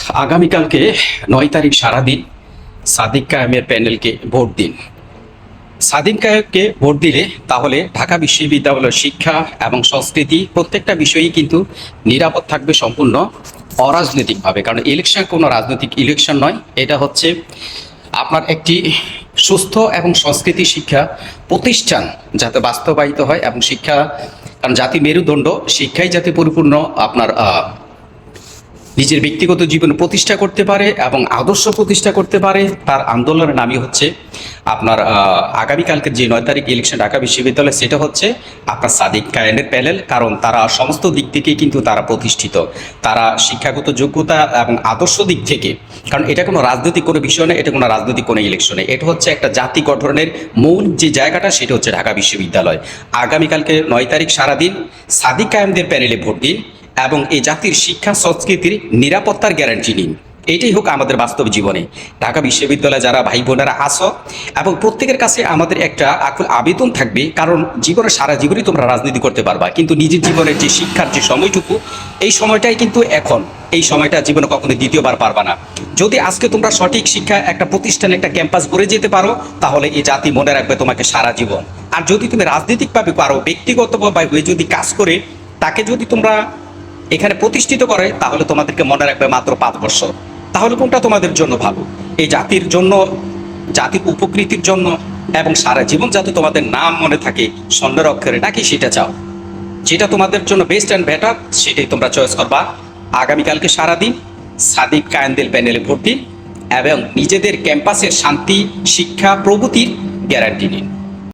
আগামীকালকে ৯ তারিখ সারাদিন সাদিক কায়েমের প্যানেলকে ভোট দিন। সাদিক কায়েমকে ভোট দিলে তাহলে ঢাকা বিশ্ববিদ্যালয়ের শিক্ষা এবং সংস্কৃতি প্রত্যেকটা বিষয়ই কিন্তু নিরাপদ থাকবে সম্পূর্ণ অরাজনৈতিকভাবে। কারণ ইলেকশন কোনো রাজনৈতিক ইলেকশন নয়, এটা হচ্ছে আপনার একটি সুস্থ এবং সংস্কৃতি শিক্ষা প্রতিষ্ঠান যাতে বাস্তবায়িত হয় এবং শিক্ষা, কারণ জাতি মেরুদণ্ড, শিক্ষাই যাতে পরিপূর্ণ আপনার নিজের ব্যক্তিগত জীবন প্রতিষ্ঠা করতে পারে এবং আদর্শ প্রতিষ্ঠা করতে পারে, তার আন্দোলনের নামই হচ্ছে আপনার আগামীকালকের যে ৯ তারিখ ইলেকশন ঢাকা বিশ্ববিদ্যালয়, সেটা হচ্ছে আপনার সাদিক কায়েমের প্যানেল। কারণ তারা সমস্ত দিক থেকেই কিন্তু তারা প্রতিষ্ঠিত, তারা শিক্ষাগত যোগ্যতা এবং আদর্শ দিক থেকে, কারণ এটা কোনো রাজনৈতিক কোনো বিষয় নয়, এটা কোনো রাজনৈতিক কোনো ইলেকশনে, এটা হচ্ছে একটা জাতি গঠনের মূল যে জায়গাটা, সেটা হচ্ছে ঢাকা বিশ্ববিদ্যালয়। আগামীকালকে ৯ তারিখ সারাদিন সাদিক কায়েমদের প্যানেলে ভোট দিন এবং এই জাতির শিক্ষা সংস্কৃতির নিরাপত্তার গ্যারান্টি নিন। এইটাই হোক আমাদের বাস্তব জীবনে। ঢাকা বিশ্ববিদ্যালয়ে যারা ভাই বোনেরা আসো, এবং প্রত্যেকের কাছে আমাদের একটা আকুল আবেদন থাকবে, কারণ জীবনে সারা জীবনই তোমরা রাজনীতি করতে পারবা, কিন্তু নিজের জীবনের যে শিক্ষার যে সময়টুকু, এই সময়টাই কিন্তু এখন, এই সময়টা জীবনে কখনো দ্বিতীয়বার পারবা না। যদি আজকে তোমরা সঠিক শিক্ষা একটা প্রতিষ্ঠানে একটা ক্যাম্পাস গড়ে যেতে পারো, তাহলে এই জাতি মনে রাখবে তোমাকে সারা জীবন। আর যদি তুমি রাজনৈতিকভাবে পারো, ব্যক্তিগতভাবে যদি কাজ করে তাকে যদি তোমরা এখানে প্রতিষ্ঠিত করে, তাহলে তোমাদেরকে মনে রাখবে মাত্র 5 বছর। তাহলে কোনটা তোমাদের জন্য ভালো? এই জাতির জন্য, জাতির উপকৃতির জন্য, এবং সারা জীবন যাতে তোমাদের নাম মনে থাকে স্বর্ণের অক্ষরে, নাকি সেটা চাও? যেটা তোমাদের জন্য বেস্ট অ্যান্ড বেটার, সেটাই তোমরা চয়েস করবা। আগামীকালকে সারাদিন সাদিক কায়েমদের প্যানেলে ভোট দিন এবং নিজেদের ক্যাম্পাসের শান্তি, শিক্ষা, প্রগতির গ্যারান্টি নিন।